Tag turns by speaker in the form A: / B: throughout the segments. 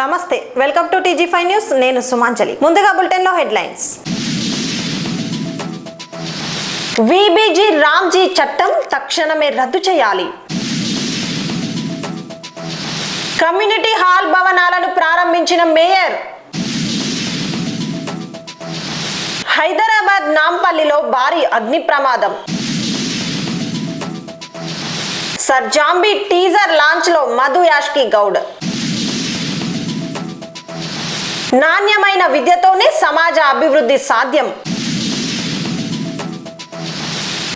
A: నమస్తే, welcome to TG5 news. నేను సుమాంజలి. ముందుగా బులెటిన్ లో హెడ్లైన్స్. VBG రామ్జీ చట్టం తక్షణమే రద్దు చేయాలి. కమ్యూనిటీ హాల్ భవనాలను ప్రారంభించిన మేయర్. హైదరాబాద్ నాంపల్లిలో భారీ అగ్ని ప్రమాదం. సర్ జాంబీ టీజర్ లాంచ్ లో మధు యాష్కి గౌడ్. నాణ్యమైన విద్యతోనే సమాజ అభివృద్ధి సాధ్యం.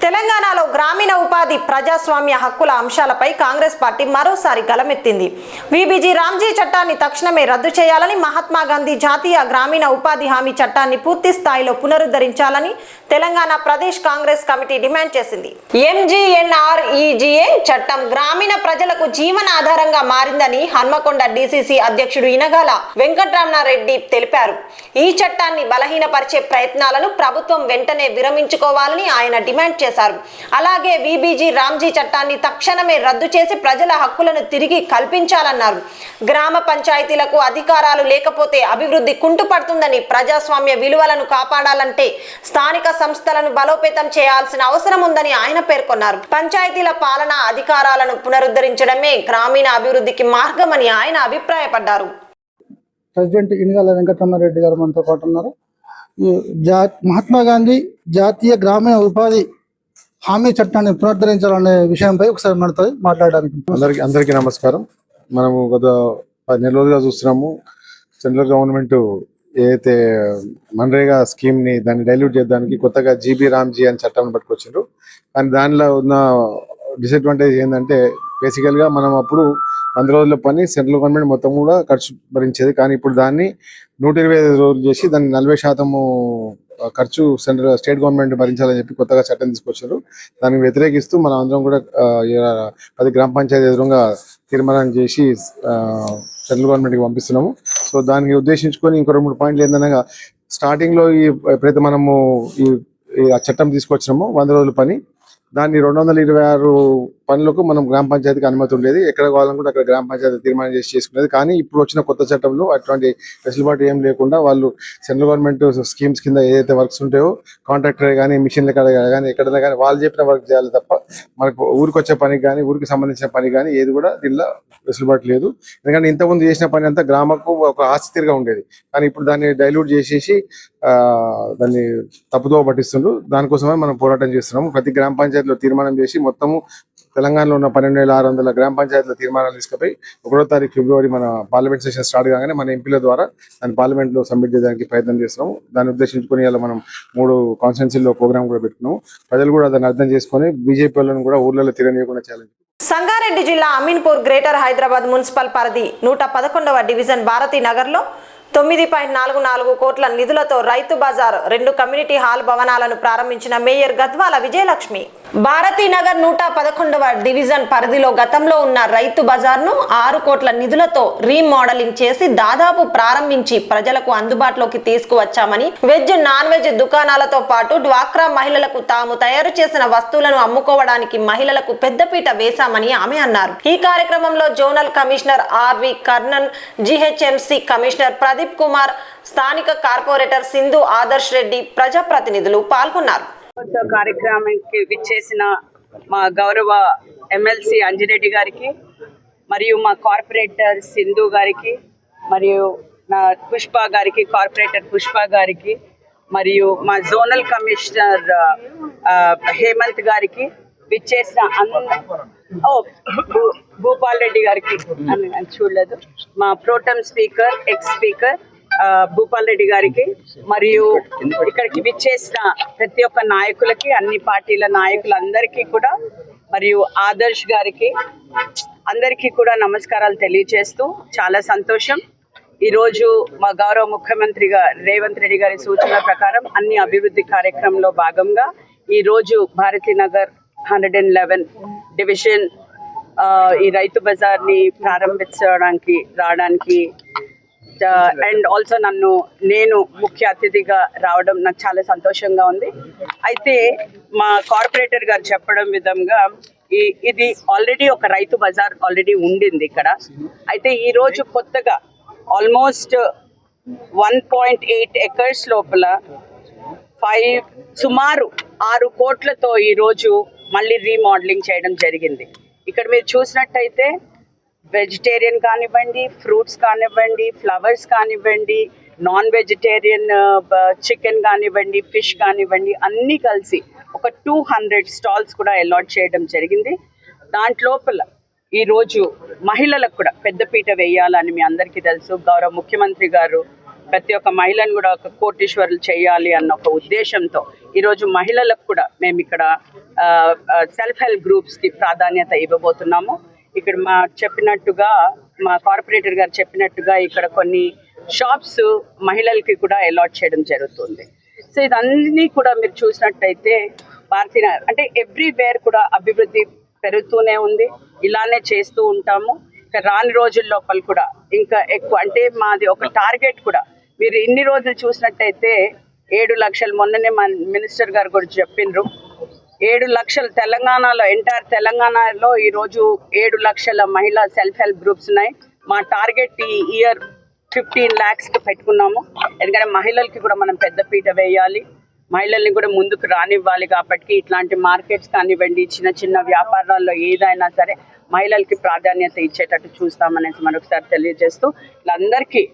A: తెలంగాణలో గ్రామీణ ఉపాధి ప్రజాస్వామ్య హక్కుల అంశాలపై కాంగ్రెస్ పార్టీ మరోసారి గలమెత్తింది. VBG రామ్జీ చట్టాన్ని తక్షణమే రద్దు చేయాలని, మహాత్మా గాంధీ జాతీయ గ్రామీణ ఉపాధి హామీ చట్టాన్ని పూర్తి స్థాయిలో పునరుద్ధరించాలని తెలంగాణ ప్రదేశ్ కాంగ్రెస్ కమిటీ డిమాండ్ చేసింది. MGNREGA చట్టం గ్రామీణ ప్రజలకు జీవనాధారంగా మారిందని హన్మకొండ DCC అధ్యక్షుడు ఇనగాల వెంకటరమణారెడ్డి తెలిపారు. ఈ చట్టాన్ని బలహీనపరిచే ప్రయత్నాలను ప్రభుత్వం వెంటనే విరమించుకోవాలని ఆయన డిమాండ్ చేశారు. అలాగే VBG రామ్జీ చట్టాన్ని తక్షణమే రద్దు చేసి ప్రజల హక్కులను తిరిగి కల్పించాలన్నారు. గ్రామ పంచాయతీలకు అధికారాలు లేకపోతే అభివృద్ధి కుంటుపడుతుందని, ప్రజాస్వామ్య విలువలను కాపాడాలంటే స్థానిక సంస్థలను బలోపేతం చేయాల్సిన అవసరం ఉందని ఆయన పేర్కొన్నారు. పంచాయతీల పాలనా అధికారాలను పునరుద్ధరించడమే గ్రామీణ అభివృద్ధికి మార్గమని ఆయన అభిప్రాయపడ్డారు.
B: ప్రెసిడెంట్ ఇనగాల వెంకటరమణారెడ్డి గారు మనతో పాటు ఉన్నారు. మహాత్మా గాంధీ జాతీయ గ్రామీణ ఉపాధి హామీ చట్టాన్ని పునరుద్ధరించాలనే విషయంపై ఒకసారి మనతో మాట్లాడడానికి.
C: అందరికీ నమస్కారం. మనము గత 10 నెలల రోజులుగా చూస్తున్నాము. సెంట్రల్ గవర్నమెంట్ ఏదైతే మన్రేగా స్కీమ్ ని దాన్ని డైల్యూట్ చేయడానికి కొత్తగా GB రామ్జీ అని చట్టాన్ని పట్టుకొచ్చారు. కానీ దానిలో ఉన్న డిసడ్వాంటేజ్ ఏంటంటే, బేసికల్ గా మనం అప్పుడు 100 రోజుల పని సెంట్రల్ గవర్నమెంట్ మొత్తం కూడా ఖర్చు భరించేది. కానీ ఇప్పుడు దాన్ని 125 రోజులు చేసి దాన్ని 40% ఖర్చు స్టేట్ గవర్నమెంట్ భరించాలని చెప్పి కొత్తగా చట్టం తీసుకొచ్చారు. దానికి వ్యతిరేకిస్తూ మనం అందరం కూడా 10 గ్రామ పంచాయతీ ఎదురుగా తీర్మానం చేసి సెంట్రల్ గవర్నమెంట్కి పంపిస్తున్నాము. సో దానికి ఉద్దేశించుకొని ఇంకో 2-3 పాయింట్లు ఏంటనగా, స్టార్టింగ్ లో ఎప్పుడైతే మనము ఈ చట్టం తీసుకొచ్చినామో 100 రోజుల పని, దాన్ని 226 పనులకు మనం గ్రామ పంచాయతీకి అనుమతి ఉండేది. ఎక్కడ కావాలనుకుంటే అక్కడ గ్రామ పంచాయతీ తీర్మానం చేసి చేసుకునేది. కానీ ఇప్పుడు వచ్చిన కొత్త చట్టంలో అటువంటి వెసులుబాటు ఏం లేకుండా వాళ్ళు సెంట్రల్ గవర్నమెంట్ స్కీమ్స్ కింద ఏదైతే వర్క్స్ ఉంటాయో, కాంట్రాక్టర్ కానీ మిషన్ల కాడ కానీ ఎక్కడైనా కానీ వాళ్ళు చెప్పిన వర్క్ చేయాలి తప్ప మనకు ఊరికి వచ్చే పనికి కానీ ఊరికి సంబంధించిన పని కానీ ఏది కూడా దీనిలో వెసులుబాటు లేదు. ఎందుకంటే ఇంతకుముందు చేసిన పని అంతా గ్రామకు ఒక ఆస్తిగా ఉండేది. కానీ ఇప్పుడు దాన్ని డైల్యూట్ చేసేసి దాన్ని తప్పుదోవ పట్టిస్తుండ్రు. దానికోసమే మనం పోరాటం చేస్తున్నాము. ప్రతి గ్రామ పంచాయతీలో తీర్మానం చేసి మొత్తము తెలంగాణలో ఉన్న 12,600 గ్రామ పంచాయతీల తీర్మానాలు తీసుకుపోయి 1వ తారీఖు ఫిబ్రవరి మన పార్లమెంట్ సెషన్ స్టార్ట్ కాగానే మన ఎంపీల ద్వారా దాన్ని పార్లమెంట్ లో సబ్మిట్ చేయడానికి ప్రయత్నం చేస్తున్నాము. దాన్ని ఉద్దేశించుకొని ఇలా మనం 3 కాన్స్టిట్యున్సీల్లో ప్రోగ్రామ్ కూడా పెట్టుకున్నాము. ప్రజలు కూడా దాన్ని అర్థం చేసుకొని బీజేపీ వాళ్ళని కూడా ఊర్లలో తిరగనీయకుండా ఛాలెంజ్.
A: సంగారెడ్డి జిల్లా అమీన్పూర్ గ్రేటర్ హైదరాబాద్ మున్సిపల్ పరిధి 111వ డివిజన్ భారతీ నగర్ లో 9.44 కోట్ల నిధులతో రైతు బజార్ 2 కమ్యూనిటీ హాల్ భవనాలను ప్రారంభించిన మేయర్ గద్వాల విజయలక్ష్మి. భారతీ నగర్ 111వ డివిజన్ పరిధిలో గతంలో ఉన్న రైతు బజార్ ను 6 కోట్ల నిధులతో రీమోడలింగ్ చేసి దాదాపు ప్రారంభించి ప్రజలకు అందుబాటులోకి తీసుకువచ్చామని, వెజ్ నాన్ వెజ్ దుకాణాలతో పాటు డ్వాక్రా మహిళలకు తాము తయారు చేసిన వస్తువులను అమ్ముకోవడానికి మహిళలకు పెద్దపీట వేశామని ఆమె అన్నారు. ఈ కార్యక్రమంలో zonal commissioner RV Karnan, GHMC commissioner Pradeep Kumar, స్థానిక కార్పొరేటర్ సింధు ఆదర్శ్ రెడ్డి, ప్రజాప్రతినిధులు పాల్గొన్నారు.
D: కార్యక్రమానికి విచ్చేసిన మా గౌరవ MLC అంజిరెడ్డి గారికి, మరియు మా కార్పొరేటర్ సింధు గారికి, మరియు నా పుష్ప గారికి, కార్పొరేటర్ పుష్ప గారికి, మరియు మా జోనల్ కమిషనర్ హేమంత్ గారికి, విచ్చేసిన భూపాల్ రెడ్డి గారికి, చూడలేదు, మా pro tem speaker X speaker Bhupal Reddy గారికి, మరియు ఇక్కడికి విచ్చేసిన ప్రతి ఒక్క నాయకులకి, అన్ని పార్టీల నాయకులందరికీ కూడా, మరియు ఆదర్శ్ గారికి, అందరికీ కూడా నమస్కారాలు తెలియజేస్తూ చాలా సంతోషం. ఈరోజు మా గౌరవ ముఖ్యమంత్రిగా రేవంత్ రెడ్డి గారి సూచన ప్రకారం అన్ని అభివృద్ధి కార్యక్రమంలో భాగంగా ఈరోజు భారతీ నగర్ 111 డివిజన్ ఈ రైతు బజార్ని ప్రారంభించడానికి రావడానికి అండ్ ఆల్సో నేను ముఖ్య అతిథిగా రావడం నాకు చాలా సంతోషంగా ఉంది. అయితే మా కార్పొరేటర్ గారు చెప్పడం విధంగా ఇది ఆల్రెడీ ఒక రైతు బజార్ ఆల్రెడీ ఉండింది ఇక్కడ. అయితే ఈ రోజు కొత్తగా ఆల్మోస్ట్ 1.8 acres లోపల సుమారు 6 కోట్లతో ఈరోజు మళ్ళీ రీమోడలింగ్ చేయడం జరిగింది. ఇక్కడ మీరు చూసినట్టయితే వెజిటేరియన్ కానివ్వండి, ఫ్రూట్స్ కానివ్వండి, ఫ్లవర్స్ కానివ్వండి, నాన్ వెజిటేరియన్ చికెన్ కానివ్వండి, ఫిష్ కానివ్వండి, అన్నీ కలిసి ఒక 200 స్టాల్స్ కూడా అలాట్ చేయడం జరిగింది. దాంట్లోపల ఈరోజు మహిళలకు కూడా పెద్దపీట వేయాలని మీ అందరికీ తెలుసు. గౌరవ ముఖ్యమంత్రి గారు ప్రతి ఒక్క మహిళను కూడా ఒక కోటీశ్వరులు చేయాలి అన్న ఒక ఉద్దేశంతో ఈరోజు మహిళలకు కూడా మేము ఇక్కడ సెల్ఫ్ హెల్ప్ గ్రూప్స్కి ప్రాధాన్యత ఇవ్వబోతున్నాము. ఇక్కడ మా కార్పొరేటర్ గారు చెప్పినట్టుగా ఇక్కడ కొన్ని షాప్స్ మహిళలకి కూడా అలాట్ చేయడం జరుగుతుంది. సో ఇదన్నీ కూడా మీరు చూసినట్టయితే భారతీయ అంటే ఎవ్రీవేర్ కూడా అభివృద్ధి పెరుగుతూనే ఉంది. ఇలానే చేస్తూ ఉంటాము. ఇంకా రాని రోజుల లోపల కూడా ఇంకా ఎక్కువ అంటే మాది ఒక టార్గెట్ కూడా మీరు ఇన్ని రోజులు చూసినట్టయితే 7 లక్షలు మొన్ననే మా మినిస్టర్ గారు కూడా చెప్పిండ్రు. 7 లక్షలు తెలంగాణలో ఎంటైర్ తెలంగాణలో ఈరోజు 7 లక్షల మహిళా సెల్ఫ్ హెల్ప్ గ్రూప్స్ ఉన్నాయి. మా టార్గెట్ ఈ ఇయర్ 15 lakhsకి పెట్టుకున్నాము. ఎందుకంటే మహిళలకి కూడా మనం పెద్దపీట వేయాలి, మహిళల్ని కూడా ముందుకు రానివ్వాలి. కాబట్టి ఇట్లాంటి మార్కెట్స్ కానివ్వండి, చిన్న చిన్న వ్యాపారాల్లో ఏదైనా సరే మహిళలకి ప్రాధాన్యత ఇచ్చేటట్టు చూస్తామనేసి మరొకసారి తెలియజేస్తూ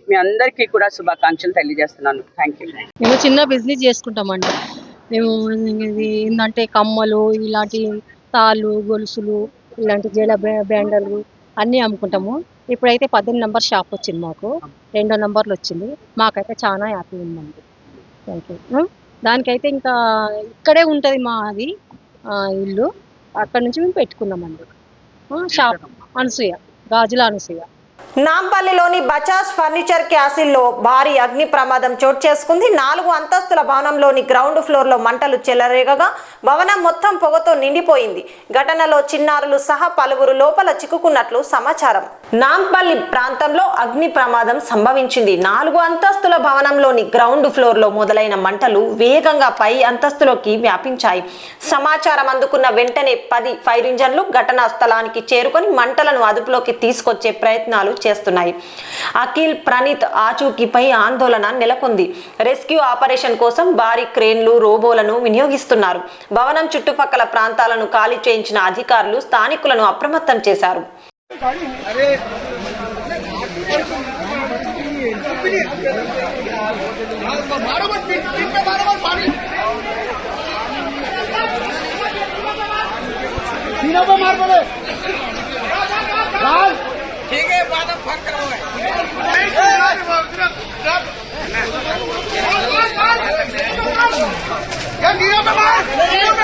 D: మీ అందరికీ కూడా శుభాకాంక్షలు తెలియజేస్తున్నాను. Thank you.
E: మేము చిన్న బిజినెస్ చేసుకుంటామండి. మేము ఇది ఏంటంటే కమ్మలు, ఇలాంటి తాళ్ళు, గొలుసులు, ఇలాంటి జడ బ్యాండలు అన్నీ అమ్ముకుంటాము. ఇప్పుడైతే 18 నెంబర్ షాప్ వచ్చింది, మాకు 2వ నెంబర్లు వచ్చింది. మాకైతే చాలా హ్యాపీ ఉందండి. Thank you. దానికైతే ఇంకా ఇక్కడే ఉంటుంది మాది ఇల్లు. అక్కడ నుంచి మేము పెట్టుకున్నామండి షాప్. అనసూయ, గాజుల అనసూయ.
A: నాంపల్లిలోని బజాజ్ ఫర్నిచర్ క్యాసిల్లో భారీ అగ్ని ప్రమాదం చోటు చేసుకుంది. 4 అంతస్తుల భవనంలోని గ్రౌండ్ ఫ్లోర్లో మంటలు చెలరేగగా భవనం మొత్తం పొగతో నిండిపోయింది. ఘటనలో చిన్నారులు సహా పలువురు లోపల చిక్కుకున్నట్లు సమాచారం. నాంపల్లి ప్రాంతంలో అగ్ని ప్రమాదం సంభవించింది. 4 అంతస్తుల భవనంలోని గ్రౌండ్ ఫ్లోర్లో మొదలైన మంటలు వేగంగా పై అంతస్తులోకి వ్యాపించాయి. సమాచారం అందుకున్న వెంటనే 10 ఫైర్ ఇంజన్లు ఘటనా స్థలానికి చేరుకొని మంటలను అదుపులోకి తీసుకొచ్చే ప్రయత్నాలు చేస్తున్నాయి. అఖిల్, ప్రణీత్ ఆచూకీపై ఆందోళన నెలకొంది. రెస్క్యూ ఆపరేషన్ కోసం భారీ క్రేన్లు, రోబోలను వినియోగిస్తున్నారు. భవనం చుట్టుపక్కల ప్రాంతాలను ఖాళీ చేయించిన అధికారులు స్థానికులను అప్రమత్తం చేశారు.
F: ठीक है बाद में फोन करूंगा यार नीरा पे मार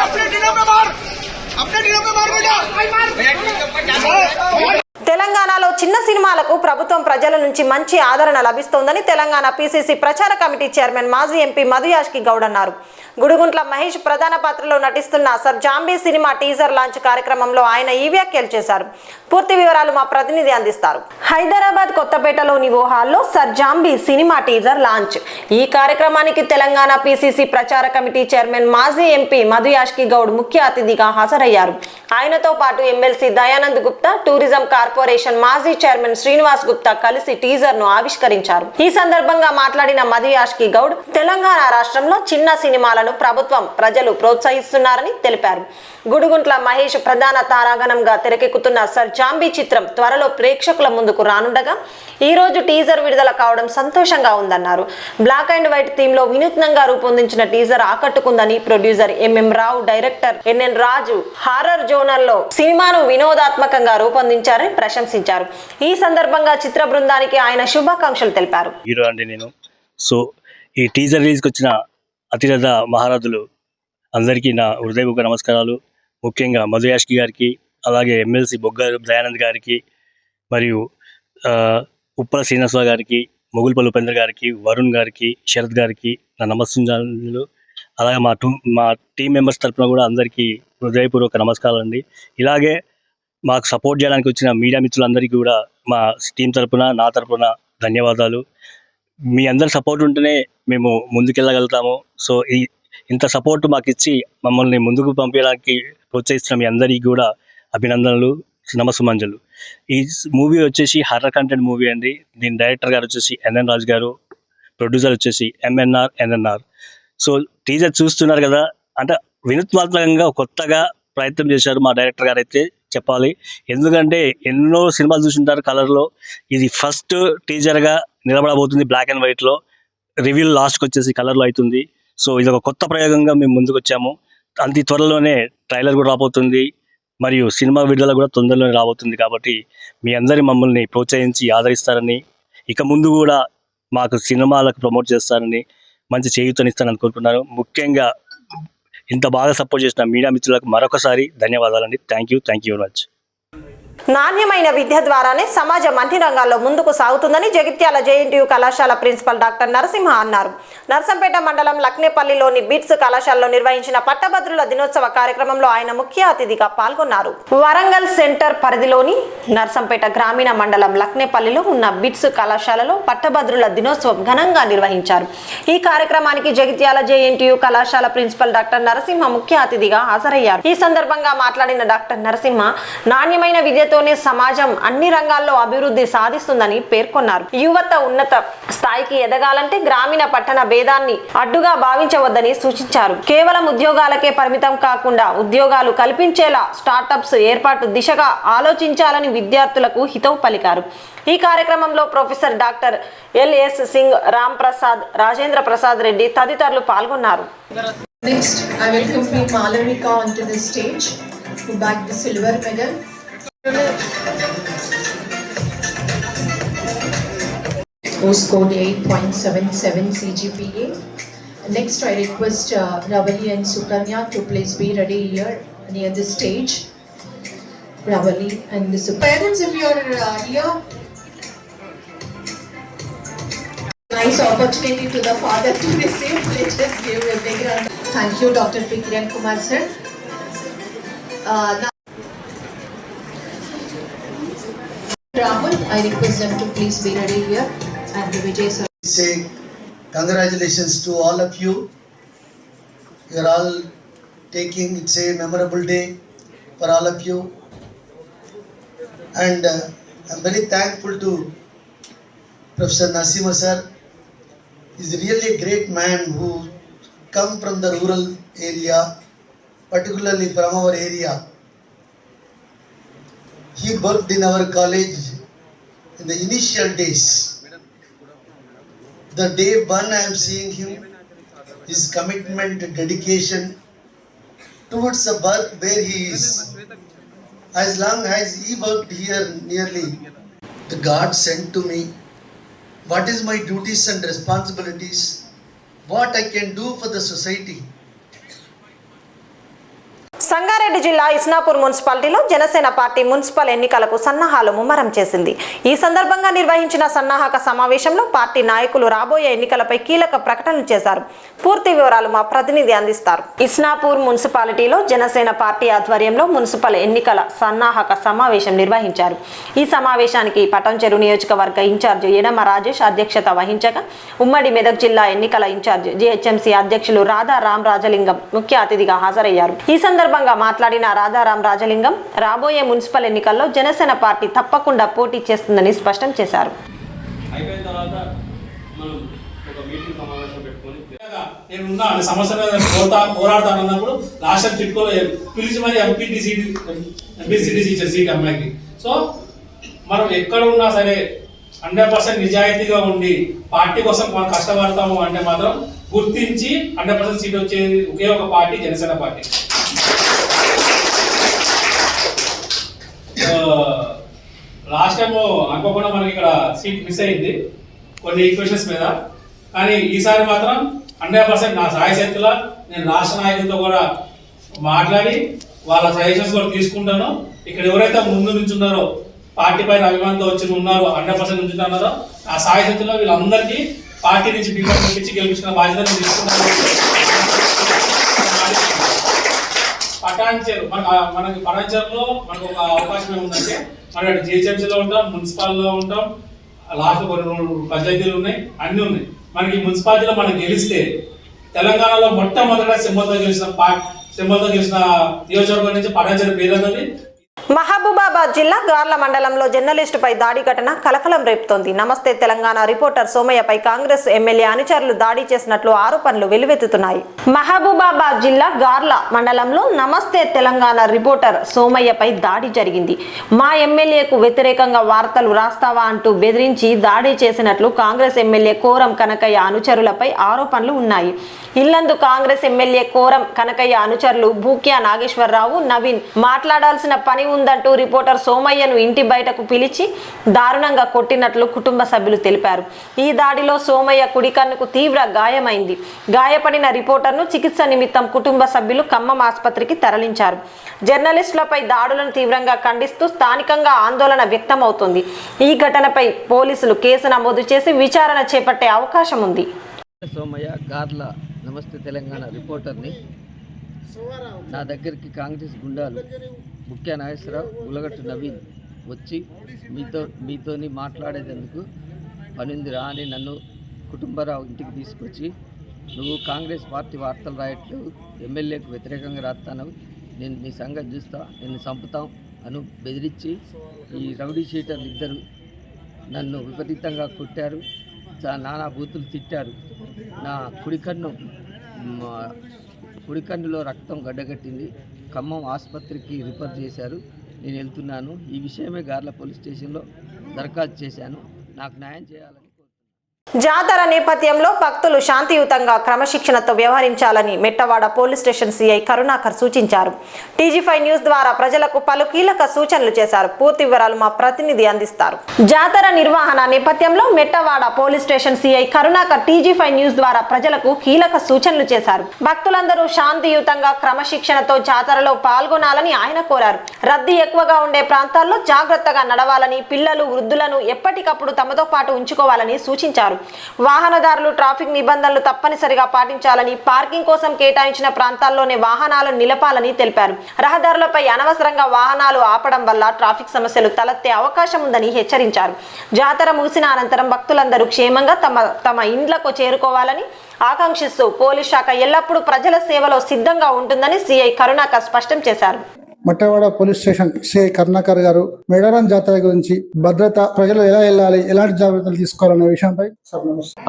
F: अपने नीरा पे मार बेटा
A: తెలంగాణలో చిన్న సినిమాలకు ప్రభుత్వం ప్రజల నుంచి మంచి ఆదరణ లభిస్తోందని తెలంగాణ పిసిసి ప్రచార కమిటీ చైర్మన్ మాజీ ఎంపీ మధుయాష్కి గౌడ్ అన్నారు. గుడిగుంట్ల మహేష్ ప్రధాన పాత్రలో నటిస్తున్న sir zombie cinema teaser launch కార్యక్రమంలో ఆయన ఈ వ్యాఖ్యలు చేశారు. పూర్తి వివరాలు మా ప్రతినిధి అందిస్తారు. హైదరాబాద్ కొత్తపేటలోని ఓ హాల్లో sir zombie cinema teaser launch. ఈ కార్యక్రమానికి తెలంగాణ పిసిసి ప్రచార కమిటీ చైర్మన్ మాజీ ఎంపీ మధుయాష్కి గౌడ్ ముఖ్య అతిథిగా హాజరయ్యారు. ఆయనతో పాటు MLC Dayanand Gupta, tourism corporation మాజీ చైర్మన్ శ్రీనివాస్ గుప్తా కలిసి టీజర్ ను ఆవిష్కరించారు. ఈ సందర్భంగా మాట్లాడిన మధుయాష్కి గౌడ్ తెలంగాణ రాష్ట్రంలో చిన్న సినిమాలను ప్రభుత్వం, ప్రజలు ప్రోత్సహిస్తున్నారని తెలిపారు. గుడిగుంట్ల మహేష్ ప్రధాన తారాగణంగా తెరకెక్కుతున్న సర్ జాంబీ చిత్రం త్వరలో ప్రేక్షకుల ముందుకు రానుండగా ఈ రోజు టీజర్ విడుదల కావడం సంతోషంగా ఉందన్నారు. బ్లాక్ అండ్ వైట్ థీమ్ లో వినూత్నంగా రూపొందించిన టీజర్ ఆకట్టుకుందని ప్రొడ్యూసర్ ఎంఎం రావు, డైరెక్టర్ ఎన్ఎన్ రాజు హారర్ జోనర్ లో సినిమాను వినోదాత్మకంగా రూపొందించారని ప్రశంసించారు. ఈ సందర్భంగా చిత్ర బృందానికి ఆయన శుభాకాంక్షలు తెలిపారు.
G: హీరో అండి నేను. సో ఈ టీజర్ రిలీజ్కి వచ్చిన అతిరథ మహారాజులు అందరికీ నా హృదయపూర్వక నమస్కారాలు. ముఖ్యంగా మధుయాష్కి గారికి, అలాగే ఎమ్మెల్సీ బొగ్గారు దయానంద్ గారికి, మరియు ఉప్పల శ్రీనివాసరావు గారికి, మొగుల్పల్లి ఉపేంద్ర గారికి, వరుణ్ గారికి, శరత్ గారికి నా నమస్కారాలు. అలాగే మా టీం మెంబర్స్ తరఫున కూడా అందరికీ హృదయపూర్వక నమస్కారాలు అండి. ఇలాగే మాకు సపోర్ట్ చేయడానికి వచ్చిన మీడియా మిత్రులందరికీ కూడా మా టీం తరఫున, నా తరఫున ధన్యవాదాలు. మీ అందరి సపోర్ట్ ఉంటేనే మేము ముందుకెళ్ళగలుగుతాము. సో ఇంత సపోర్ట్ మాకు ఇచ్చి మమ్మల్ని ముందుకు పంపించడానికి ప్రోత్సహిస్తున్న మీ అందరికీ కూడా అభినందనలు. నమస్సుమంజలు. ఈ మూవీ వచ్చేసి హర్రర్ కంటెంట్ మూవీ అండి. దీని డైరెక్టర్ గారు వచ్చేసి ఎన్ఎన్ రాజు గారు, ప్రొడ్యూసర్ వచ్చేసి ఎన్ఎన్ఆర్. సో టీజర్ చూస్తున్నారు కదా, అంటే వినూత్నాత్మకంగా కొత్తగా ప్రయత్నం చేశారు మా డైరెక్టర్ గారు అయితే చెప్పాలి. ఎందుకంటే ఎన్నో సినిమాలు చూసింటారు కలర్లో, ఇది ఫస్ట్ టీజర్గా నిలబడబోతుంది బ్లాక్ అండ్ వైట్లో. రివ్యూ లాస్ట్కి వచ్చేసి కలర్లో అవుతుంది. సో ఇది ఒక కొత్త ప్రయోగంగా మేము ముందుకు వచ్చాము. అతి త్వరలోనే ట్రైలర్ కూడా రాబోతుంది, మరియు సినిమా విడుదల కూడా తొందరలోనే రాబోతుంది. కాబట్టి మీ అందరి మమ్మల్ని ప్రోత్సహించి ఆదరిస్తారని, ఇక ముందు కూడా మాకు సినిమాలకు ప్రమోట్ చేస్తారని, మంచి చేయూతనిస్తానని కోరుకుంటున్నాను. ముఖ్యంగా ఇంత బాగా సపోర్ట్ చేసిన మీడియా మిత్రులకు మరొకసారి ధన్యవాదాలండి. Thank you very much.
A: నాణ్యమైన విద్య ద్వారానే సమాజం అన్ని రంగాల్లో ముందుకు సాగుతుందని జగిత్యాల జేఎన్టీయూ కళాశాల ప్రిన్సిపల్ డాక్టర్ నరసింహ అన్నారు. నర్సంపేట మండలం లక్నేపల్లిలోని బిట్స్ కళాశాలలో నిర్వహించిన పట్టభద్రుల దినోత్సవ కార్యక్రమంలో ఆయన ముఖ్య అతిథిగా పాల్గొన్నారు. వరంగల్ సెంటర్ పరిధిలోని నర్సంపేట గ్రామీణ మండలం లక్నేపల్లిలో ఉన్న బిట్స్ కళాశాలలో పట్టభద్రుల దినోత్సవం ఘనంగా నిర్వహించారు. ఈ కార్యక్రమానికి జగిత్యాల జేఎన్టీయూ కళాశాల ప్రిన్సిపల్ డాక్టర్ నరసింహ ముఖ్య అతిథిగా హాజరయ్యారు. ఈ సందర్భంగా మాట్లాడిన డాక్టర్ నరసింహ, నాణ్యమైన విద్యతోనే సమాజం అన్ని రంగాల్లో అభివృద్ధి సాధిస్తుందని పేర్కొన్నారు. యువత ఉన్నత స్థాయికి ఎదగాలంటే గ్రామీణ పట్టణ భేదాన్ని అడ్డుగా భావించవద్దని సూచించారు. కేవలం ఉద్యోగాలకే పరిమితం కాకుండా ఉద్యోగాలు కల్పించేలా స్టార్టప్స్ ఏర్పాటు దిశగా ఆలోచించాలని విద్యార్థులకు హితవు పలికారు. ఈ కార్యక్రమంలో professor doctor L S Singh, Ram Prasad, Rajendra Prasad Reddy తదితరులు పాల్గొన్నారు.
H: Next, I welcome P. Malavika onto the stage, who bagged the silver medal. Who scored 8.77 CGPA. Next, I request Ravali and Sukanya to please be ready here near the stage. Ravali and the parents, if you are here, nice opportunity to the father to receive. Let's just give a big round. Thank you, Dr. P. Kiran Kumar sir. Now, Rahul, I request them to please be ready here, and Vijay sir.
I: Say congratulations to all of you. You are all taking, it's a memorable day for all of you, and I'm very thankful to Professor Narasimha sir. He's really a great man who come from the rural area, particularly from our area. He worked in our college in the initial days. The day one I am seeing him, his commitment, dedication towards the work where he is. As long as he worked here nearly, the God sent to me what is my duties and responsibilities, what I can do for the society.
A: Sangareddy జిల్లా ఇస్నాపూర్ మున్సిపాలిటీలో Janasena party municipal ఎన్నికలకు సన్నాహాలు ముమ్మరం చేసింది. ఈ సందర్భంగా నిర్వహించిన సన్నాహక సమావేశంలో పార్టీ నాయకులు రాబోయే ఎన్నికలపై కీలక ప్రకటనలు చేశారు. పూర్తి వివరాలు మా ప్రతినిధి అందిస్తారు. ఇస్నాపూర్ మున్సిపాలిటీలో జనసేన పార్టీ ఆధ్వర్యంలో మున్సిపల్ ఎన్నికల సన్నాహక సమావేశం నిర్వహించారు. ఈ సమావేశానికి పటంచెరు నియోజకవర్గ ఇన్ఛార్జ్ ఎడమ రాజేష్ అధ్యక్షత వహించగా, ఉమ్మడి మెదక్ జిల్లా ఎన్నికల ఇన్ఛార్జ్ జిహెచ్ఎంసీ అధ్యక్షులు రాధారాం రాజలింగం ముఖ్య అతిథిగా హాజరయ్యారు. ఈ సందర్భంగా మాట్లాడిన రాధారాం రాజలింగం, రాబోయే మున్సిపల్ ఎన్నికల్లో జనసేన పార్టీ తప్పకుండా పోటీ చేస్తుందని స్పష్టం చేశారు.
J: నేనున్నా సమస్య పోరాడతానన్నప్పుడు లాస్ట్ చిట్కోలో పిలిచి మరి ఎంపీసీటీ ఇచ్చారు సీట్ అమ్మాయికి. సో మనం ఎక్కడ ఉన్నా సరే 100% నిజాయితీగా ఉండి పార్టీ కోసం మనం కష్టపడతాము అంటే మాత్రం గుర్తించి 100% సీట్ వచ్చేది ఒకే ఒక party, Janasena party. Last time అనుకోకుండా మనకి ఇక్కడ సీట్ మిస్ అయింది కొన్ని ఈక్వేషన్స్ మీద. కానీ ఈసారి మాత్రం 100% నా సాయశక్తిలో నేను రాష్ట్ర నాయకులతో కూడా మాట్లాడి వాళ్ళ సజెషన్స్ కూడా తీసుకుంటాను. ఇక్కడ ఎవరైతే ముందు నుంచి ఉన్నారో, పార్టీ పైన అభిమానంతో వచ్చి ఉన్నారో, 100% నుంచి ఉన్నారో, ఆ సాయశక్తిలో వీళ్ళందరికీ పార్టీ నుంచి టికెట్ ఇచ్చి గెలిపించిన బాధ్యత తీసుకున్నాను. పటాన్చేరు మనకి పటాన్చేరులో మనకు ఒక అవకాశం ఏముందంటే, మనం జిహెచ్ఎంసీలో ఉంటాం, మున్సిపాలిటీలో ఉంటాం, లాస్ట్ కొన్ని పంచాయతీలు ఉన్నాయి, అన్నీ ఉన్నాయి. మనకి మున్సిపాలిటీలో మనం గెలిస్తే తెలంగాణలో మొట్టమొదట సింబల్తో గెలిచిన నియోజకవర్గం నుంచి పటాన్చేరు పేరు అన్నది.
A: మహబూబాబాద్ జిల్లా గార్ల మండలంలో జర్నలిస్టుపై దాడి ఘటన కలకలం రేపుతోంది. నమస్తే తెలంగాణ రిపోర్టర్ సోమయ్యపై కాంగ్రెస్ ఎమ్మెల్యే అనుచరులు దాడి చేసినట్లు ఆరోపణలు వెల్లువెత్తుతున్నాయి. మహబూబాబాద్ జిల్లా గార్ల మండలంలో నమస్తే తెలంగాణ రిపోర్టర్ సోమయ్యపై దాడి జరిగింది. మా ఎమ్మెల్యేకు వ్యతిరేకంగా వార్తలు రాస్తావా అంటూ బెదిరించి దాడి చేసినట్లు కాంగ్రెస్ ఎమ్మెల్యే కోరం కనకయ్య అనుచరులపై ఆరోపణలు ఉన్నాయి. ఇల్లందు కాంగ్రెస్ ఎమ్మెల్యే కోరం కనకయ్య అనుచరులు భూక్యా నాగేశ్వరరావు, నవీన్ మాట్లాడాల్సిన పని ఉందంటూ రిపోర్టర్ సోమయ్యను ఇంటి బయటకు పిలిచి దారుణంగా కొట్టినట్లు కుటుంబ సభ్యులు తెలిపారు. ఈ దాడిలో సోమయ్య కుడి కన్నుకు తీవ్ర గాయమైంది. గాయపడిన రిపోర్టర్ను చికిత్స నిమిత్తం కుటుంబ సభ్యులు ఖమ్మం ఆసుపత్రికి తరలించారు. జర్నలిస్టులపై దాడులను తీవ్రంగా ఖండిస్తూ స్థానికంగా ఆందోళన వ్యక్తమవుతుంది. ఈ ఘటనపై పోలీసులు కేసు నమోదు చేసి విచారణ చేపట్టే అవకాశం ఉంది.
K: సోమయ్య గార్ల నమస్తే తెలంగాణ రిపోర్టర్ని నా దగ్గరికి కాంగ్రెస్ గుండాలు ముఖ్య నాగేశ్వరరావు, ఉలగట్టు నవీన్ వచ్చి మీతోని మాట్లాడేందుకు పనింది రా అని నన్ను కుటుంబరావు ఇంటికి తీసుకొచ్చి, నువ్వు కాంగ్రెస్ పార్టీ వార్తలు రాయట్లేవు, ఎమ్మెల్యేకు వ్యతిరేకంగా రాస్తాను, నేను నీ సంగతి చూస్తా, నిన్ను చంపుతాం అని బెదిరించి ఈ రౌడీ షీటర్లు ఇద్దరు నన్ను విపరీతంగా కొట్టారు. నానా బూతులు తిట్టారు. నా కుడికన్నులో రక్తం గడ్డగట్టింది. ఖమ్మం ఆసుపత్రికి రిఫర్ చేశారు. నేను వెళ్తున్నాను. ఈ విషయమే గార్ల పోలీస్ స్టేషన్లో దరఖాస్తు చేశాను. నాకు న్యాయం చేయాలని.
A: జాతర నేపథ్యంలో భక్తులు శాంతియుతంగా క్రమశిక్షణతో వ్యవహరించాలని మెట్టవాడ పోలీస్ స్టేషన్ సిఐ కరుణాకర్ సూచించారు. TG5 న్యూస్ ద్వారా ప్రజలకు పలు కీలక సూచనలు చేశారు. పూర్తి వివరాలు మా ప్రతినిధి అందిస్తారు. జాతర నిర్వహణ నేపథ్యంలో Mettawada police station CI Karunakar TG5 news ద్వారా ప్రజలకు కీలక సూచనలు చేశారు. భక్తులందరూ శాంతియుతంగా క్రమశిక్షణతో జాతరలో పాల్గొనాలని ఆయన కోరారు. రద్దీ ఎక్కువగా ఉండే ప్రాంతాల్లో జాగ్రత్తగా నడవాలని, పిల్లలు, వృద్ధులను ఎప్పటికప్పుడు తమతో పాటు ఉంచుకోవాలని సూచించారు. వాహనదారులు ట్రాఫిక్ నిబంధనలు తప్పనిసరిగా పాటించాలని, పార్కింగ్ కోసం కేటాయించిన ప్రాంతాల్లోనే వాహనాలను నిలపాలని తెలిపారు. రహదారులపై అనవసరంగా వాహనాలు ఆపడం వల్ల ట్రాఫిక్ సమస్యలు తలెత్తే అవకాశం ఉందని హెచ్చరించారు. జాతర ముగిసిన అనంతరం భక్తులందరూ క్షేమంగా తమ ఇండ్లకు చేరుకోవాలని ఆకాంక్షిస్తూ పోలీస్ శాఖ ఎల్లప్పుడూ ప్రజల సేవలో సిద్ధంగా ఉంటుందని సిఐ కరుణాకర్ స్పష్టం చేశారు.
B: మట్టవాడ పోలీస్ స్టేషన్ సిఐ కరుణాకర్ గారు మేడారం జాతర గురించి, భద్రత, ప్రజలు ఎలా వెళ్ళాలి, ఎలాంటి జాగ్రత్తలు తీసుకోవాలనే విషయంపై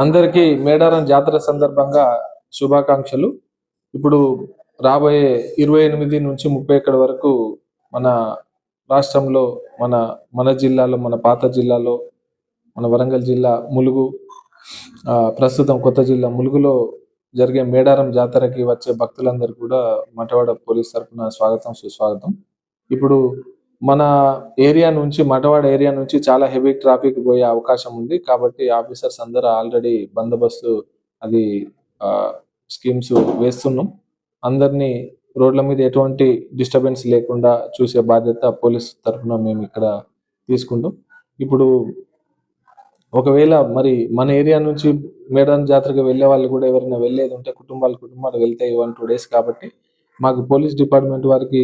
L: అందరికీ మేడారం జాతర సందర్భంగా శుభాకాంక్షలు. ఇప్పుడు రాబోయే 28 నుంచి 31 వరకు మన రాష్ట్రంలో మన జిల్లాలో, మన పాత జిల్లాలో, మన వరంగల్ జిల్లా ములుగు, ప్రస్తుతం కొత్త జిల్లా ములుగులో జరిగే మేడారం జాతరకి వచ్చే భక్తులందరూ కూడా మటవాడ పోలీస్ తరఫున స్వాగతం, సుస్వాగతం. ఇప్పుడు మన ఏరియా నుంచి, మటవాడ ఏరియా నుంచి చాలా హెవీ ట్రాఫిక్ పోయే అవకాశం ఉంది. కాబట్టి ఆఫీసర్స్ అందరూ ఆల్రెడీ బందోబస్తు అది స్కీమ్స్ వేస్తున్నాం. అందరినీ రోడ్ల మీద ఎటువంటి డిస్టర్బెన్స్ లేకుండా చూసే బాధ్యత పోలీస్ తరఫున మేము ఇక్కడ తీసుకుంటాం. ఇప్పుడు ఒకవేళ మరి మన ఏరియా నుంచి మేడారం జాతరకి వెళ్ళే వాళ్ళు కూడా ఎవరైనా వెళ్ళేది ఉంటే కుటుంబాలు వెళ్తాయి 1-2 డేస్. కాబట్టి మాకు పోలీస్ డిపార్ట్మెంట్ వారికి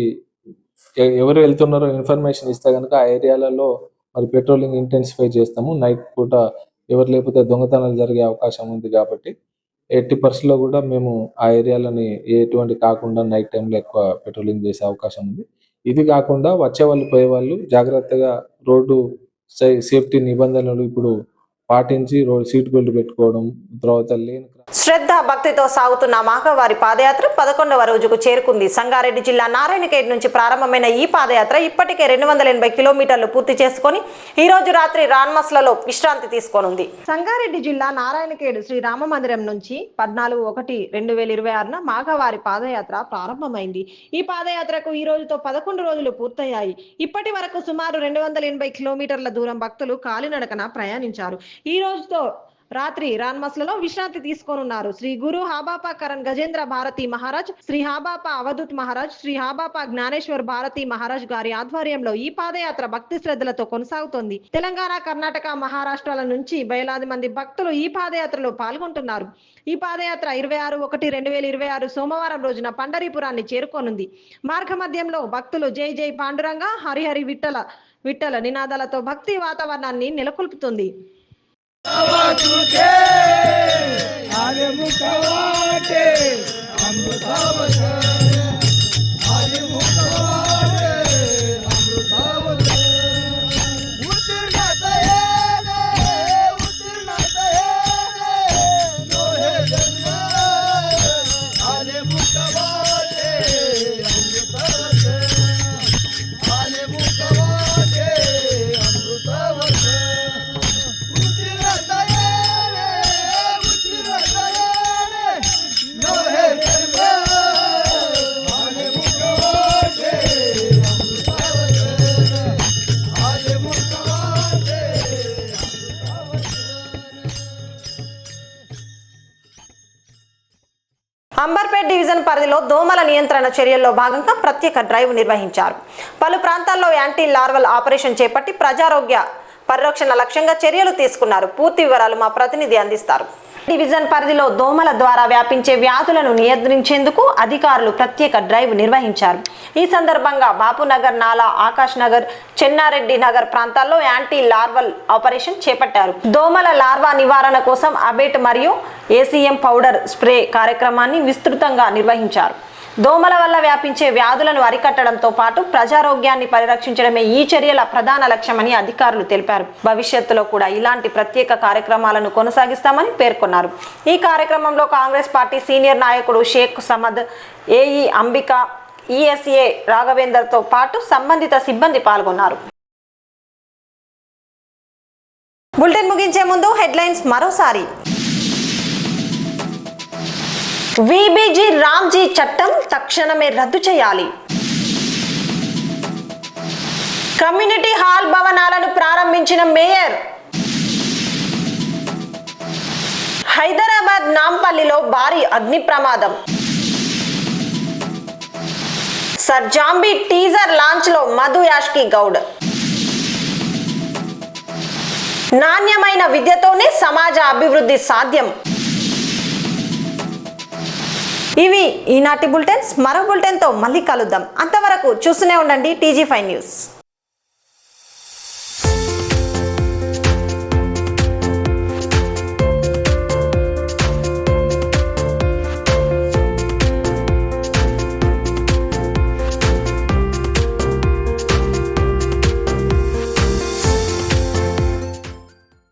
L: ఎవరు వెళ్తున్నారో ఇన్ఫర్మేషన్ ఇస్తే కనుక ఆ ఏరియాలలో మరి పెట్రోలింగ్ ఇంటెన్సిఫై చేస్తాము. నైట్ పూట ఎవరు లేకపోతే దొంగతనాలు జరిగే అవకాశం ఉంది. కాబట్టి 80% కూడా మేము ఆ ఏరియాలని ఎటువంటి కాకుండా నైట్ టైంలో ఎక్కువ పెట్రోలింగ్ చేసే అవకాశం ఉంది. ఇది కాకుండా వచ్చే వాళ్ళు పోయే వాళ్ళు జాగ్రత్తగా రోడ్డు సేఫ్టీ నిబంధనలు ఇప్పుడు పాటించి సీట్ బెల్ట్ పెట్టుకోవడం, తర్వాత లేన్
A: శ్రద్ధ భక్తితో సాగుతున్న మాఘవారి పాదయాత్ర 11వ రోజుకు చేరుకుంది. సంగారెడ్డి జిల్లా నారాయణఖేడ్ నుంచి ప్రారంభమైన ఈ పాదయాత్ర ఇప్పటికే 280 కిలోమీటర్లు పూర్తి చేసుకుని ఈ రోజు రాత్రి రాన్మస్లలో విశ్రాంతి తీసుకోనుంది. సంగారెడ్డి జిల్లా నారాయణఖేడ్ శ్రీ రామ మందిరం నుంచి 14/1/2026 మాఘవారి పాదయాత్ర ప్రారంభమైంది. ఈ పాదయాత్రకు ఈ రోజుతో 11 రోజులు పూర్తయ్యాయి. ఇప్పటి వరకు సుమారు 280 కిలోమీటర్ల దూరం భక్తులు కాలినడకన ప్రయాణించారు. ఈ రోజుతో రాత్రి రాన్మస్లలో విశ్రాంతి తీసుకోనున్నారు. శ్రీ గురు హాబాపా కరణ్ గజేంద్ర భారతి మహారాజ్, శ్రీ హాబాపా అవధూత్ మహారాజ్, శ్రీ హాబాపా జ్ఞానేశ్వర్ భారతి మహారాజ్ గారి ఆధ్వర్యంలో ఈ పాదయాత్ర భక్తి శ్రద్ధలతో కొనసాగుతోంది. తెలంగాణ, కర్ణాటక, మహారాష్ట్రాల నుంచి వేలాది మంది భక్తులు ఈ పాదయాత్రలో పాల్గొంటున్నారు. ఈ పాదయాత్ర 26/1/2026 సోమవారం రోజున పండరీపురాన్ని చేరుకోనుంది. మార్గ మధ్యంలో భక్తులు జై జై పాండురంగ, హరిహరి విఠల నినాదాలతో భక్తి వాతావరణాన్ని నెలకొల్పుతుంది.
F: అమృత
A: డివిజన్ పరిధిలో దోమల నియంత్రణ చర్యల్లో భాగంగా ప్రత్యేక డ్రైవ్ నిర్వహించారు. పలు ప్రాంతాల్లో యాంటీ లార్వల్ ఆపరేషన్ చేపట్టి ప్రజారోగ్య పరిరక్షణ లక్ష్యంగా చర్యలు తీసుకున్నారు. పూర్తి వివరాలు మా ప్రతినిధి అందిస్తారు. డివిజన్ పరిధిలో దోమల ద్వారా వ్యాపించే వ్యాధులను నియంత్రించేందుకు అధికారులు ప్రత్యేక డ్రైవ్ నిర్వహించారు. ఈ సందర్భంగా బాపునగర్, నాలా, ఆకాష్ నగర్, చెన్నారెడ్డి నగర్ ప్రాంతాల్లో యాంటీ లార్వల్ ఆపరేషన్ చేపట్టారు. దోమల లార్వా నివారణ కోసం అబేట్ మరియు ఏసీఎం పౌడర్ స్ప్రే కార్యక్రమాన్ని విస్తృతంగా నిర్వహించారు. దోమల వల్ల వ్యాపించే వ్యాధులను అరికట్టడంతో పాటు ప్రజారోగ్యాన్ని పరిరక్షించడమే ఈ చర్యల ప్రధాన లక్ష్యమని అధికారులు తెలిపారు. భవిష్యత్తులో కూడా ఇలాంటి ప్రత్యేక కార్యక్రమాలను కొనసాగిస్తామని పేర్కొన్నారు. ఈ కార్యక్రమంలో కాంగ్రెస్ పార్టీ సీనియర్ నాయకుడు షేక్ సమద్, ఏఈ అంబిక, ఈఎస్ఏ రాఘవేందర్తో పాటు సంబంధిత సిబ్బంది పాల్గొన్నారు. బులెటిన్ ముగించే ముందు హెడ్లైన్స్ మరోసారి. వీబీజీ రామ్జీ చట్టం తక్షణమే రద్దు చేయాలి. కమ్యూనిటీ హాల్ భవనాలను ప్రారంభించిన మేయర్. హైదరాబాద్ నాంపల్లిలో భారీ అగ్ని ప్రమాదం. సర్ జాంబీ టీజర్ లాంచ్ లో మధు యాష్కి గౌడ్. నాణ్యమైన విద్యతోనే సమాజ అభివృద్ధి సాధ్యం. ఇవి ఈనాటి బులెటిన్స్. మరో బులెటిన్తో మళ్ళీ కలుద్దాం. అంతవరకు చూస్తూనే ఉండండి TG5 న్యూస్.